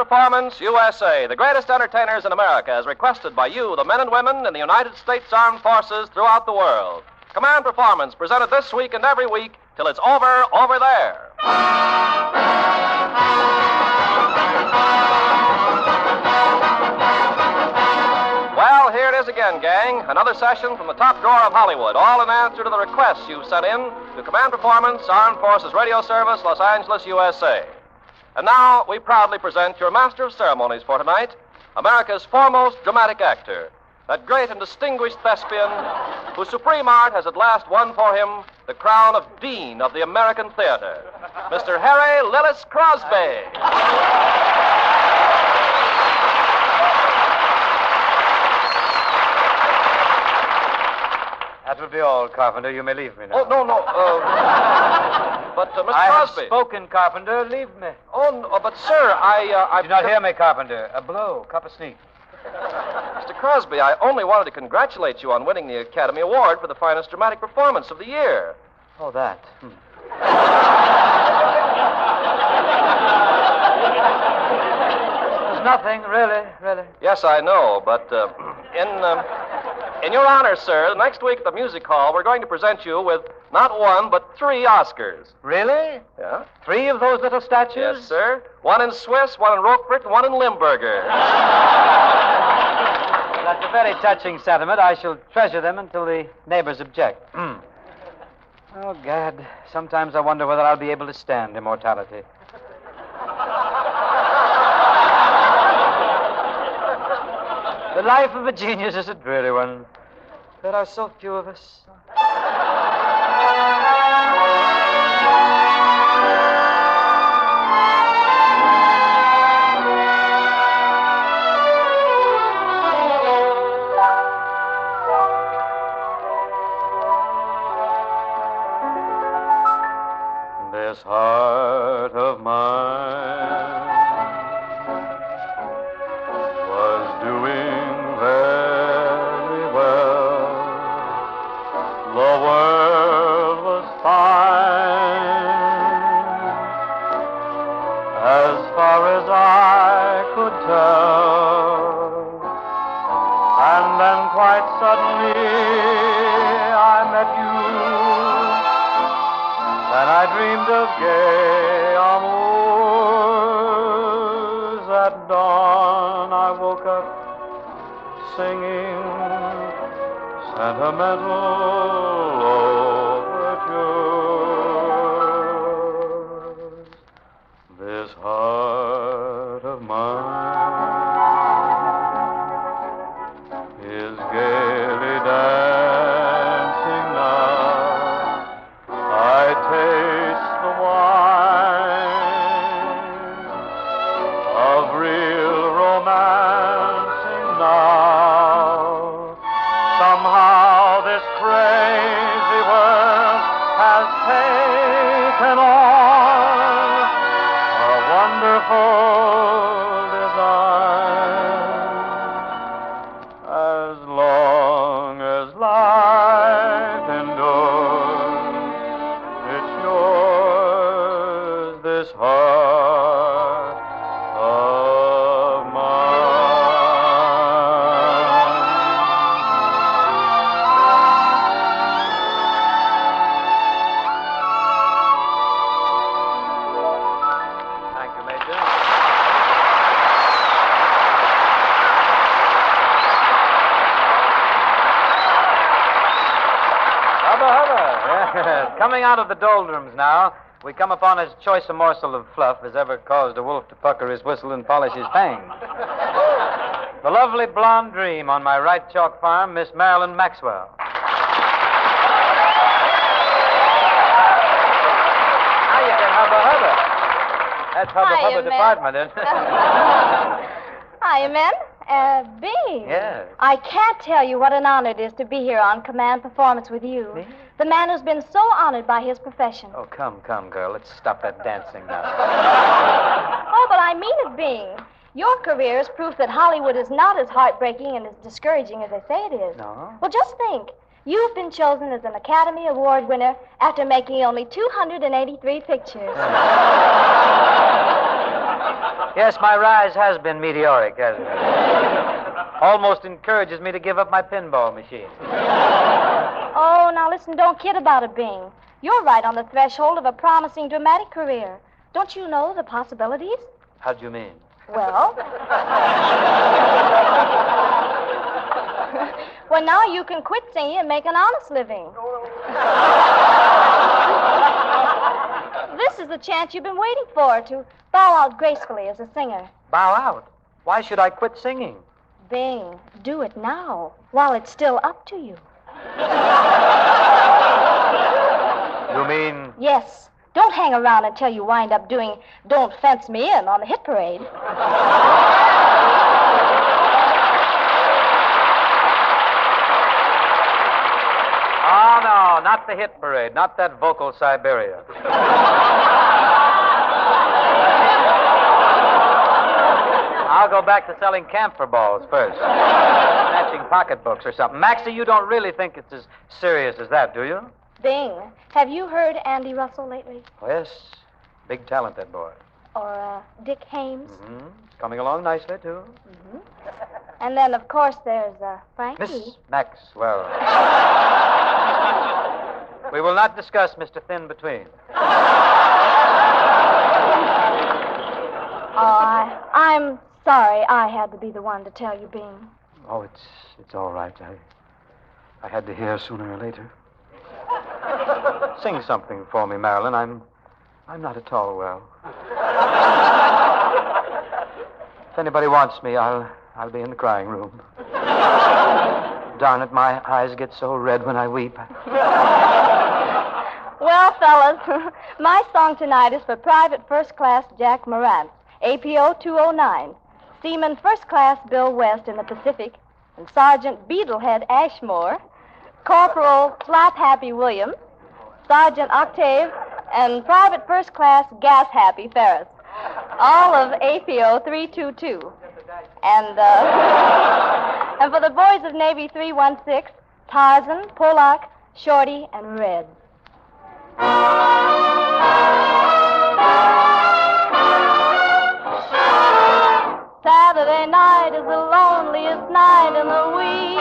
Performance USA, the greatest entertainers in America, as requested by you, the men and women in the United States Armed Forces throughout the world. Command Performance, presented this week and every week till it's over there. Well, here it is again, gang. Another session from the top drawer of Hollywood, all in answer to the requests you've sent in to Command Performance, Armed Forces Radio Service, Los Angeles, USA. And now, we proudly present your master of ceremonies for tonight, America's foremost dramatic actor, that great and distinguished thespian whose supreme art has at last won for him the crown of Dean of the American Theater, Mr. Harry Lillis Crosby. That will be all, Carpenter. You may leave me now. Oh, no. But, Mr. I Crosby. have spoken, Carpenter. Leave me. Oh, no, but, sir, I... Did you not hear me, Carpenter? A blow, cup of sneak. Mr. Crosby, I only wanted to congratulate you on winning the Academy Award for the finest dramatic performance of the year. Oh, that. There's nothing, really. Yes, I know, but in your honor, sir, next week at the Music Hall, we're going to present you with not one, but 3 Oscars. Really? Yeah? 3 of those little statues? Yes, sir. 1 in Swiss, 1 in Roquefort, and 1 in Limburger. That's a very touching sentiment. I shall treasure them until the neighbors object. Oh, Gad. Sometimes I wonder whether I'll be able to stand immortality. The life of a genius is a dreary one. There are so few of us. This heart of mine was doing very well. The world was fine as far as I could tell. And then quite suddenly I met you. And I dreamed of gay amours. At dawn I woke up singing sentimental overtures. This heart of mine is gaily dancing now. I taste the wine of real romancing now. Somehow this crazy world has taken on a wonderful design. As long as life endures, it's yours, this heart of mine. Thank you, Major. Hubba, hubba. Yes. Coming out of the doldrums now, we come upon as choice a morsel of fluff as ever caused a wolf to pucker his whistle and polish his fangs. The lovely blonde dream on my right chalk farm, Miss Marilyn Maxwell. Now you can hubba, hubba. That's hubba, Hiya, hubba men. department, isn't it? Hiya, men. Bing. Yes. I can't tell you what an honor it is to be here on Command Performance with you. Me? The man who's been so honored by his profession. Oh, come, girl. Let's stop that dancing now. Oh, but I mean it, Bing. Your career is proof that Hollywood is not as heartbreaking and as discouraging as they say it is. No? Well, just think. You've been chosen as an Academy Award winner after making only 283 pictures. Yes, my rise has been meteoric, hasn't it? Almost encourages me to give up my pinball machine. Oh, now listen, don't kid about it, Bing. You're right on the threshold of a promising dramatic career. Don't you know the possibilities? How do you mean? Well... well, now you can quit singing and make an honest living. This is the chance you've been waiting for, to bow out gracefully as a singer. Bow out? Why should I quit singing? Bing, do it now, while it's still up to you. You mean... Yes. Don't hang around until you wind up doing Don't Fence Me In on the hit parade. Oh, no, not the hit parade, not that vocal Siberia. I'll go back to selling camphor balls first. Snatching pocketbooks or something. Maxie, you don't really think it's as serious as that, do you? Bing, have you heard Andy Russell lately? Oh, yes. Big talent, that boy. Or Dick Haymes? Mm-hmm. Coming along nicely, too. Mm-hmm. And then, of course, there's Frankie. Miss Maxwell. We will not discuss Mr. Thin Between. Oh, I'm sorry I had to be the one to tell you, Bing. Oh, it's all right. I had to hear sooner or later. Sing something for me, Marilyn. I'm not at all well. If anybody wants me, I'll be in the crying room. Darn it, my eyes get so red when I weep. Well, fellas, my song tonight is for Private First Class Jack Morant, APO 209, Seaman First Class Bill West in the Pacific, and Sergeant Beetlehead Ashmore, Corporal Flap Happy Williams, Sergeant Octave, and Private First Class Gas Happy Ferris, all of APO 322. And for the boys of Navy 316, Tarzan, Polak, Shorty, and Red. Saturday night is the loneliest night in the week,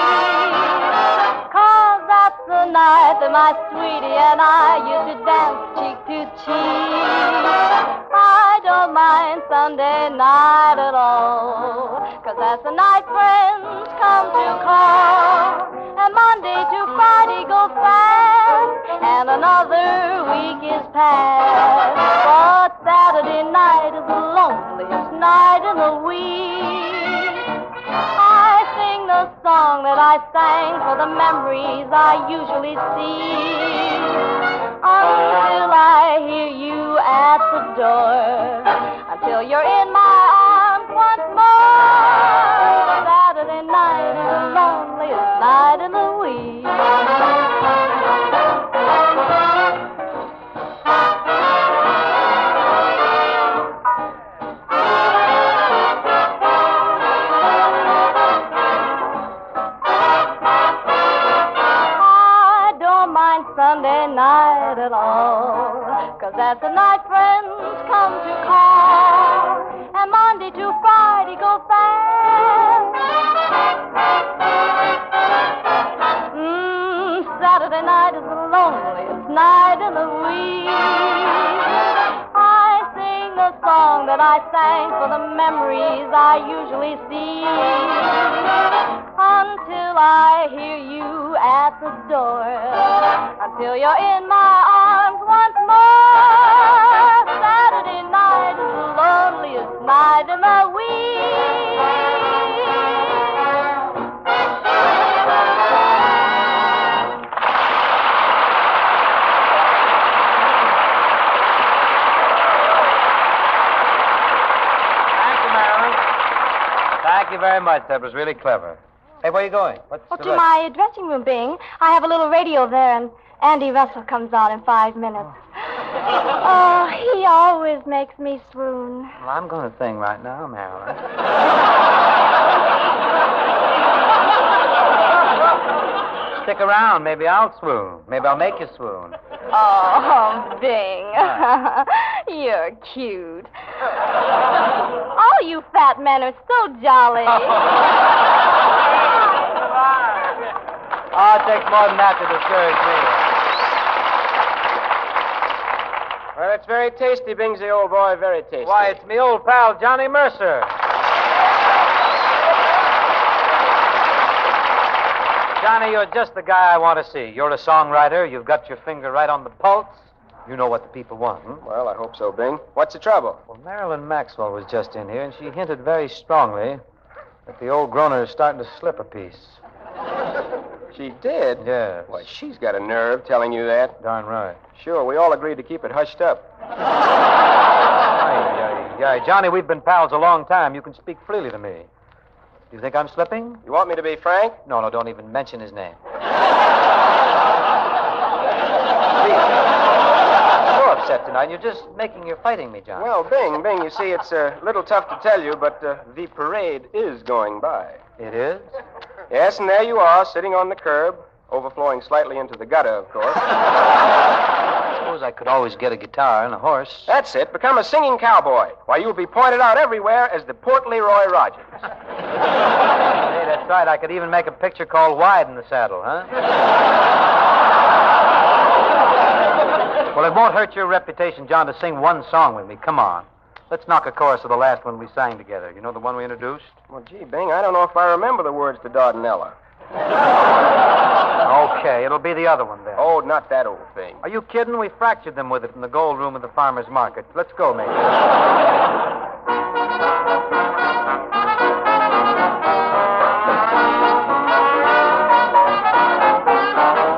'cause that's the night that my sweetie and I used to dance cheek to cheek. I don't mind Sunday night at all, 'cause that's the night friends come to call, and Monday to Friday go fast, and another week is past. But Saturday night is the loneliest night in the week. I sing the song that I sang for the memories I usually see, until I hear you at the door, until you're in my arms once more. Saturday night is the loneliest night in the week. Sunday night at all, 'cause that's the night friends come to call, and Monday to Friday go fast. Saturday night is the loneliest night in the week. I sing the song that I sang for the memories I usually see, until I hear you at the door, until you're in my arms once more. Saturday night is the loneliest night in the week. Thank you, Marilyn. Thank you very much. That was really clever. Hey, where are you going? What's the To my dressing room, Bing. I have a little radio there, and Andy Russell comes on in 5 minutes. Oh, he always makes me swoon. Well, I'm going to sing right now, Marilyn. Stick around. Maybe I'll swoon. Maybe I'll make you swoon. Oh, Bing. You're cute. All you fat men are so jolly. Oh, it takes more than that to discourage me. Well, it's very tasty, Bingsy, old boy, very tasty. Why, it's me old pal, Johnny Mercer. Johnny, you're just the guy I want to see. You're a songwriter. You've got your finger right on the pulse. You know what the people want, Well, I hope so, Bing. What's the trouble? Well, Marilyn Maxwell was just in here, and she hinted very strongly that the old groaner is starting to slip a piece. She did? Yes. Why, she's got a nerve telling you that. Darn right. Sure, we all agreed to keep it hushed up. Johnny, we've been pals a long time. You can speak freely to me. Do you think I'm slipping? You want me to be frank? No, don't even mention his name. You're upset tonight. You're just you're fighting me, Johnny. Well, Bing, you see, it's a little tough to tell you, but the parade is going by. It is? Yes, and there you are, sitting on the curb, overflowing slightly into the gutter, of course. I suppose I could always get a guitar and a horse. That's it. Become a singing cowboy. Why, you'll be pointed out everywhere as the portly Roy Rogers. Hey, that's right. I could even make a picture called Wide in the Saddle, huh? Well, it won't hurt your reputation, John, to sing one song with me. Come on. Let's knock a chorus of the last one we sang together. You know the one we introduced? Well, gee, Bing, I don't know if I remember the words to Dardanella. Okay, it'll be the other one then. Oh, not that old thing. Are you kidding? We fractured them with it in the gold room of the farmer's market. Let's go, mate.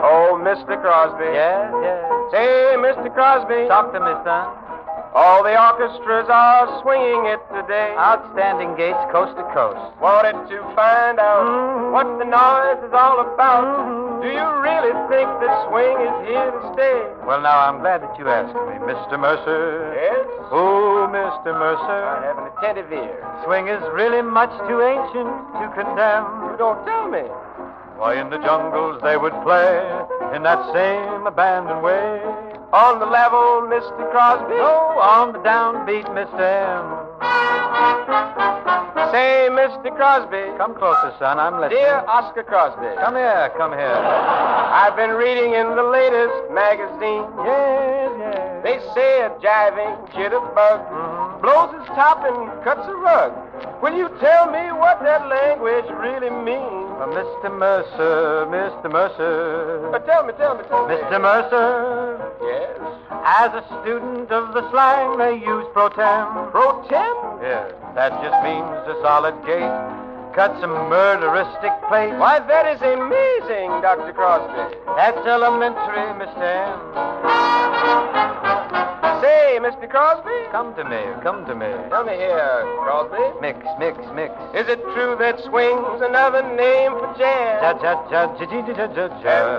Oh, Mr. Crosby. Yes. Say, Mr. Crosby. Talk to me, son. All the orchestras are swinging it today. Outstanding gates coast to coast. Wanted to find out what the noise is all about. Do you really think the swing is here to stay? Well, now, I'm glad that you asked me, Mr. Mercer. Yes? Oh, Mr. I Mercer. have an attentive ear. Swing is really much too ancient to condemn. You don't tell me. Why, in the jungles they would play in that same abandoned way. On the level, Mr. Crosby. Oh, on the downbeat, Mr. M. Say, Mr. Crosby. Come closer, son. I'm listening. Dear Oscar Crosby. Come here. I've been reading in the latest magazine. Yes. They say a jiving jitterbug blows his top and cuts a rug. Will you tell me what that language really means? Mr. Mercer. Tell me. Mr. Mercer. Yes? As a student of the slang, they use pro tem. Pro tem? Yes, that just means a solid gait. Cuts a murderistic place. Why, that is amazing, Dr. Crosby. That's elementary, Mr. M. Say, Mr. Crosby. Come to me. Tell me here, Crosby. Mix. Is it true that swing's another name for jazz? And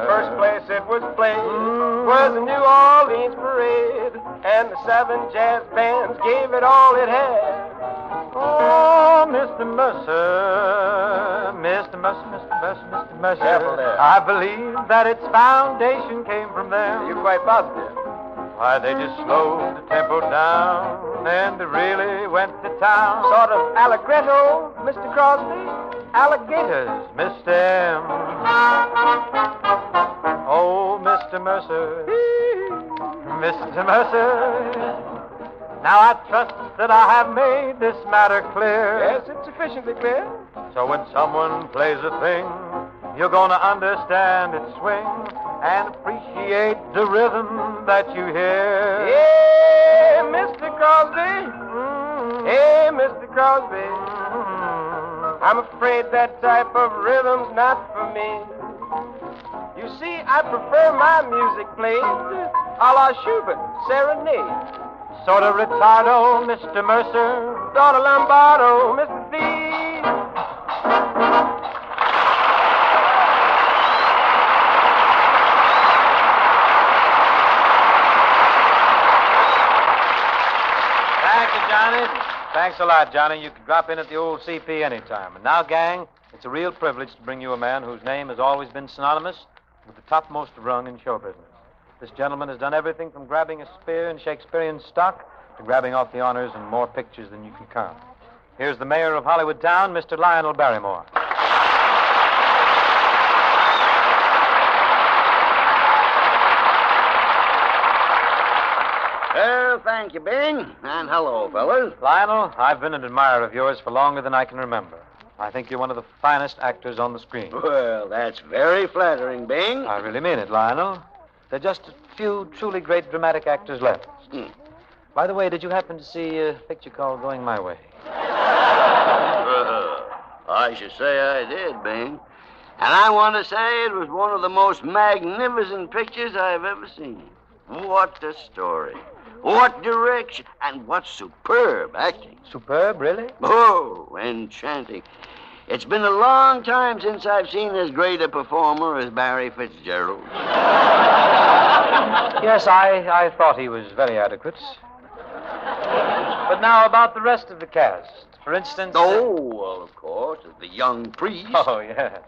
first place it was played was the New Orleans parade, and the 7 jazz bands gave it all it had. Oh, Mr. Mercer. Careful there. I believe that its foundation came from them. You're quite positive. Why, they just slowed the tempo down, and they really went to town. Sort of allegretto, Mr. Crosby? Alligators, Mr. M. Oh, Mr. Mercer. Mr. Mercer. Now I trust that I have made this matter clear. Yes, it's sufficiently clear. So when someone plays a thing, you're going to understand its swing and appreciate the rhythm that you hear. Hey, Mr. Crosby. Hey, Mr. Crosby. I'm afraid that type of rhythm's not for me. You see, I prefer my music played a la Schubert, serenade. Sort of retardo, Mr. Mercer. Sort of Lombardo, Mr. Thief. Thank you, Johnny. Thanks a lot, Johnny. You can drop in at the old CP anytime. And now, gang, it's a real privilege to bring you a man whose name has always been synonymous with the topmost rung in show business. This gentleman has done everything from grabbing a spear in Shakespearean stock to grabbing off the honors in more pictures than you can count. Here's the mayor of Hollywood Town, Mr. Lionel Barrymore. Well, thank you, Bing. And hello, fellas. Lionel, I've been an admirer of yours for longer than I can remember. I think you're one of the finest actors on the screen. Well, that's very flattering, Bing. I really mean it, Lionel. There are just a few truly great dramatic actors left. By the way, did you happen to see a picture called Going My Way? I should say I did, Bing. And I want to say it was one of the most magnificent pictures I've ever seen. What a story. What direction. And what superb acting. Superb, really? Oh, enchanting. It's been a long time since I've seen as great a performer as Barry Fitzgerald. Yes, I thought he was very adequate. But now about the rest of the cast. For instance... Oh, well, of course, the young priest. Oh, yes.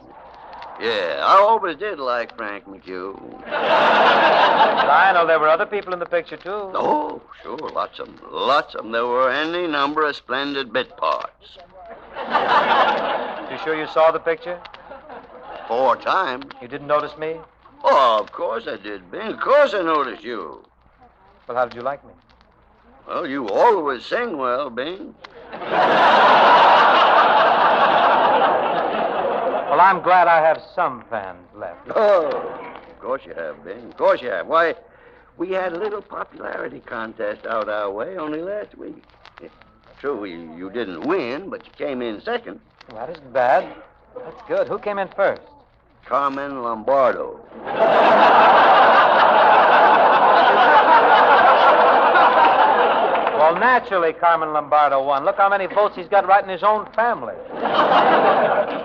Yeah, I always did like Frank McHugh. Lionel, there were other people in the picture, too. Oh, sure, lots of them. Lots of them. There were any number of splendid bit parts. You sure you saw the picture? 4 times. You didn't notice me? Oh, of course I did, Bing. Of course I noticed you. Well, how did you like me? Well, you always sing well, Bing. Well, I'm glad I have some fans left. Oh, of course you have, Bing. Of course you have. Why, we had a little popularity contest out our way only last week. True, you didn't win, but you came in second. Well, that isn't bad. That's good. Who came in first? Carmen Lombardo. Well, naturally, Carmen Lombardo won. Look how many votes he's got right in his own family.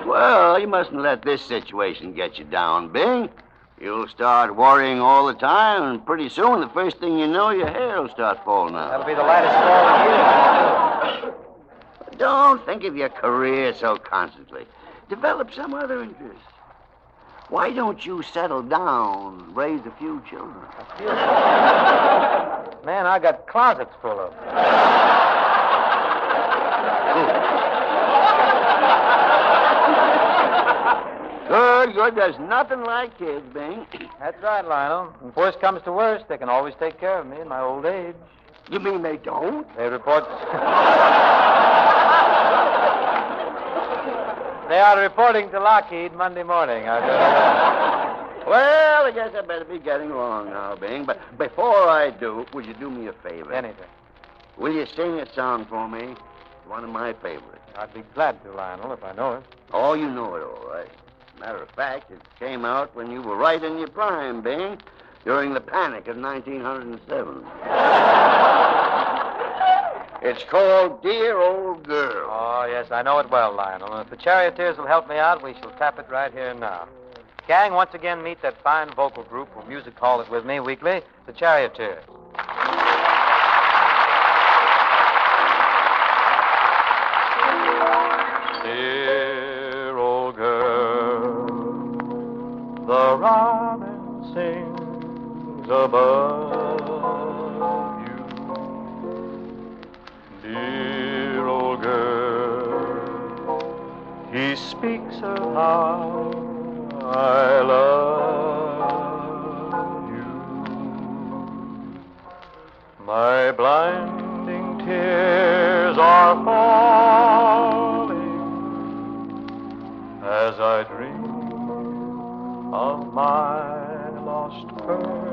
Well, you mustn't let this situation get you down, Bing. You'll start worrying all the time, and pretty soon, the first thing you know, your hair will start falling out. That'll be the lightest fall of the year. Don't think of your career so constantly. Develop some other interest. Why don't you settle down and raise a few children? Man, I got closets full of them. Good. There's nothing like kids, Bing. That's right, Lionel. And if worst comes to worst, they can always take care of me in my old age. You mean they don't? They report... They are reporting to Lockheed Monday morning. Well, I guess I better be getting along now, Bing. But before I do, will you do me a favor? Anything. Will you sing a song for me? One of my favorites. I'd be glad to, Lionel, if I know it. Oh, you know it all right. Matter of fact, it came out when you were right in your prime, Bing, during the panic of 1907. It's called Dear Old Girl. Oh, yes, I know it well, Lionel. And if the Charioteers will help me out, we shall tap it right here and now. Gang, once again, meet that fine vocal group who music hall it with me weekly, the Charioteers. Dear old girl, the robin sings above you. Dear old girl, he speaks of how I love you. My blinding tears are falling as I dream of my lost pearl,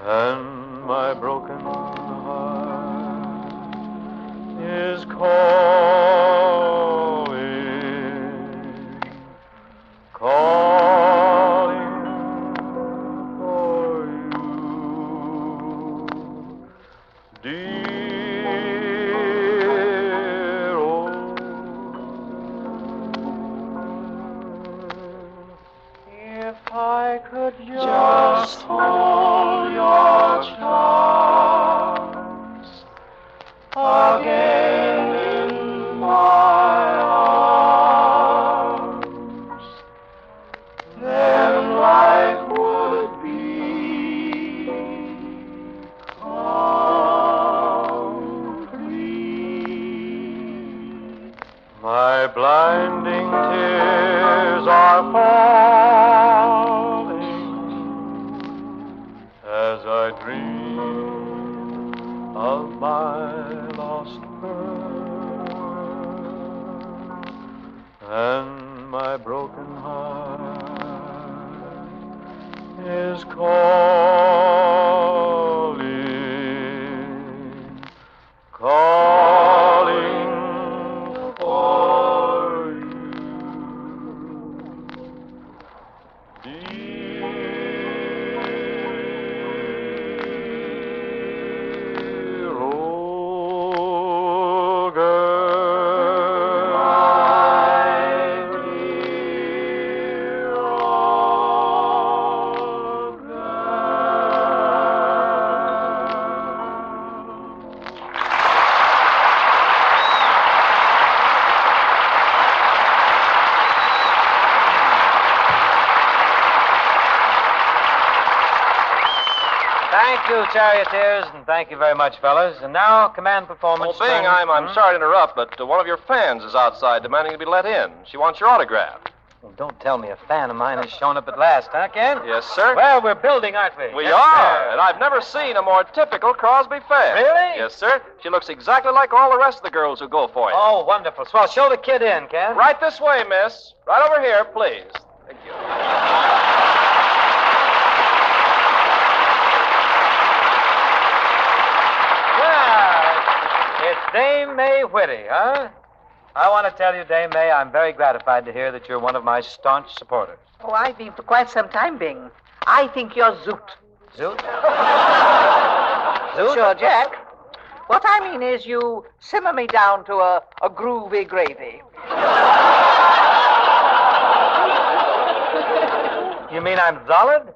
and my broken heart is calling for you, dear old. If I could just hold your charms again in dream of my lost pearl, and my broken heart is calling, calling for you. Dear old girl, my dear old Thank you, charioteers, and thank you very much, fellas. And now, command performance. Oh, Bing, I'm sorry to interrupt, but one of your fans is outside demanding to be let in. She wants your autograph. Well, don't tell me a fan of mine has shown up at last, huh, Ken? Yes, sir. Well, we're building, aren't we? We Yes, are, sir. and I've never seen a more typical Crosby fan. Really? Yes, sir. She looks exactly like all the rest of the girls who go for you. Oh, wonderful. Swell. Show the kid in, Ken. Right this way, miss. Right over here, please. Thank you. It's Dame May Whitty, huh? I want to tell you, Dame May, I'm very gratified to hear that you're one of my staunch supporters. Oh, I've been for quite some time, Bing. I think you're zoot. Zoot? Sure, Jack. What I mean is you simmer me down to a groovy gravy. You mean I'm solid?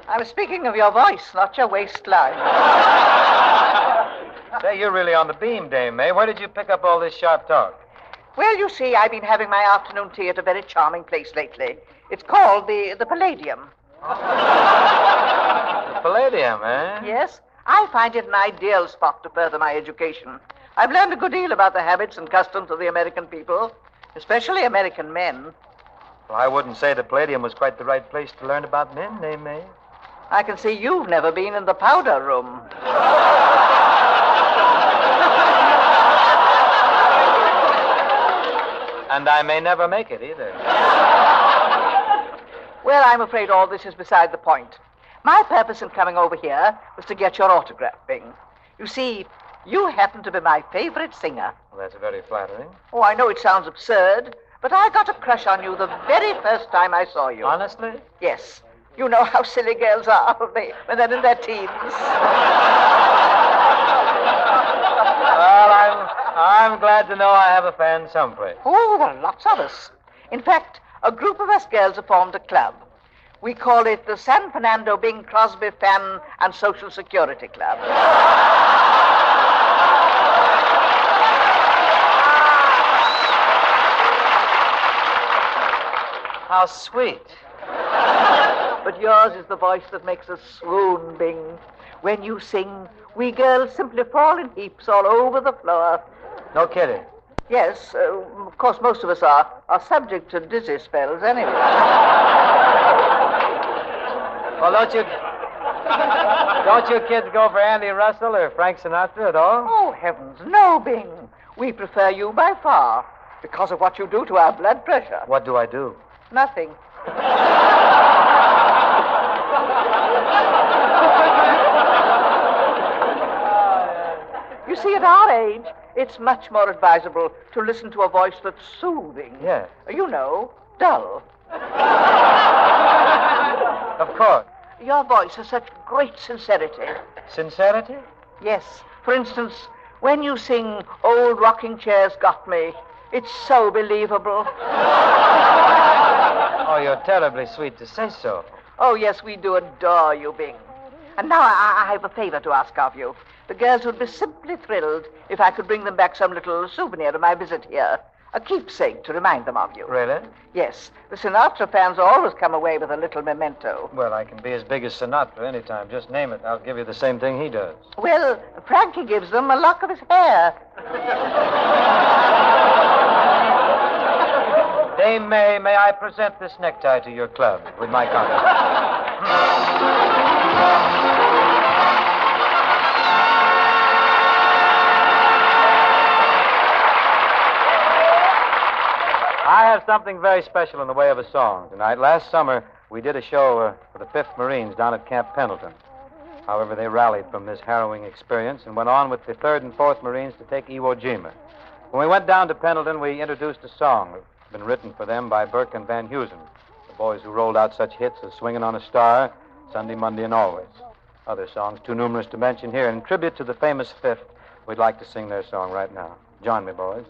I'm speaking of your voice, not your waistline. Say, you're really on the beam, Dame May. Where did you pick up all this sharp talk? Well, you see, I've been having my afternoon tea at a very charming place lately. It's called the Palladium. The Palladium, eh? Yes, I find it an ideal spot to further my education. I've learned a good deal about the habits and customs of the American people, especially American men. Well, I wouldn't say the Palladium was quite the right place to learn about men, Dame May. I can see you've never been in the powder room. And I may never make it either. Well, I'm afraid all this is beside the point. My purpose in coming over here was to get your autograph, Bing. You see, you happen to be my favorite singer. Well, that's very flattering. Oh, I know it sounds absurd, but I got a crush on you the very first time I saw you. Honestly? Yes. You know how silly girls are when they're in their teens. Well, I'm glad to know I have a fan someplace. Oh, there are lots of us. In fact, a group of us girls have formed a club. We call it the San Fernando Bing Crosby Fan and Social Security Club. How sweet. But yours is the voice that makes us swoon, Bing. When you sing, we girls simply fall in heaps all over the floor. No kidding. Yes, of course, most of us are subject to dizzy spells anyway. Well, don't you kids go for Andy Russell or Frank Sinatra at all? Oh, heavens, no, Bing. We prefer you by far because of what you do to our blood pressure. What do I do? Nothing. You see, at our age, it's much more advisable to listen to a voice that's soothing. Yeah. You know, dull. Of course. Your voice has such great sincerity. Sincerity? Yes. For instance, when you sing Old Rocking Chair's Got Me, it's so believable. Oh, you're terribly sweet to say so. Oh, yes, we do adore you, Bing. And now I have a favor to ask of you. The girls would be simply thrilled if I could bring them back some little souvenir of my visit here. A keepsake to remind them of you. Really? Yes. The Sinatra fans always come away with a little memento. Well, I can be as big as Sinatra anytime. Just name it. I'll give you the same thing he does. Well, Frankie gives them a lock of his hair. Dame May, may I present this necktie to your club with my compliments? have something very special in the way of a song tonight. Last summer, we did a show for the 5th Marines down at Camp Pendleton. However, they rallied from this harrowing experience and went on with the 3rd and 4th Marines to take Iwo Jima. When we went down to Pendleton, we introduced a song that's been written for them by Burke and Van Heusen, the boys who rolled out such hits as Swingin' on a Star, Sunday, Monday, and Always. Other songs too numerous to mention here. In tribute to the famous 5th, we'd like to sing their song right now. Join me, boys.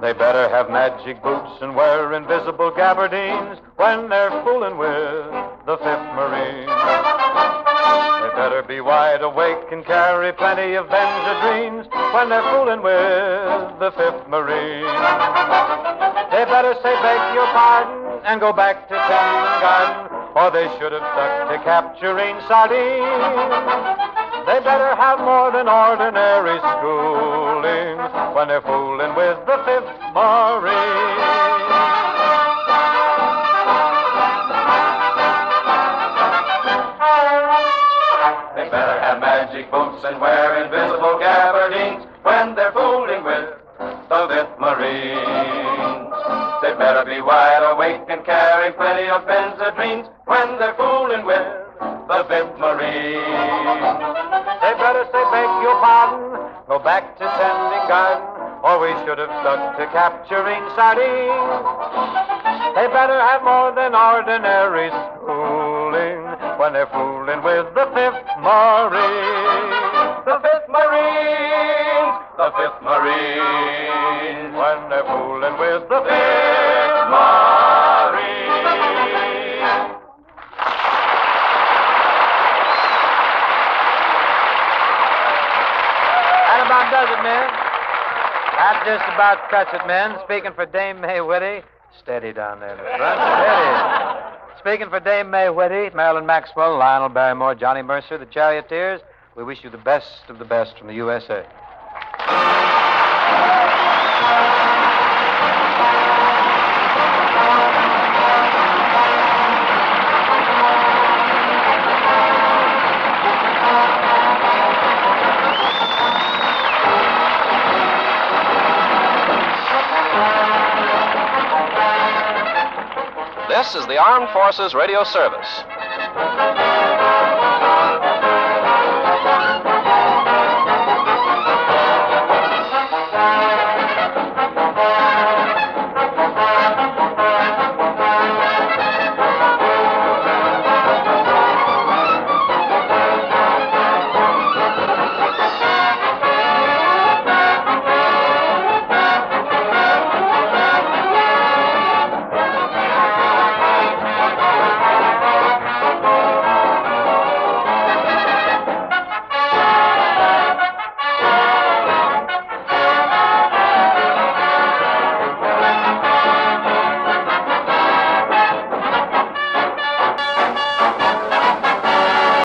They better have magic boots and wear invisible gabardines when they're fooling with the 5th Marines. They better be wide awake and carry plenty of Benzedrines when they're fooling with the 5th Marines. They better say beg your pardon and go back to tending garden, or they should have stuck to capturing sardines. They better have more than ordinary schooling when they're fooling with the 5th Marines. They better have magic boots and wear invisible gabardines when they're fooling with the 5th Marines. They better be wide awake and carry plenty of Benzedrines when they're fooling with the 5th Marines. They better say beg your pardon, go back to tending garden, or we should have stuck to capturing sardines. They better have more than ordinary schooling when they're fooling with the 5th Marines. The 5th Marines, the 5th Marines, when they're fooling with the 5th Marines. That about does it, men. That just about cuts it, men. Speaking for Dame May Whitty. Steady down there in the front. Steady. Speaking for Dame May Whitty, Marilyn Maxwell, Lionel Barrymore, Johnny Mercer, the Charioteers, we wish you the best of the best from the USA. This is the Armed Forces Radio Service.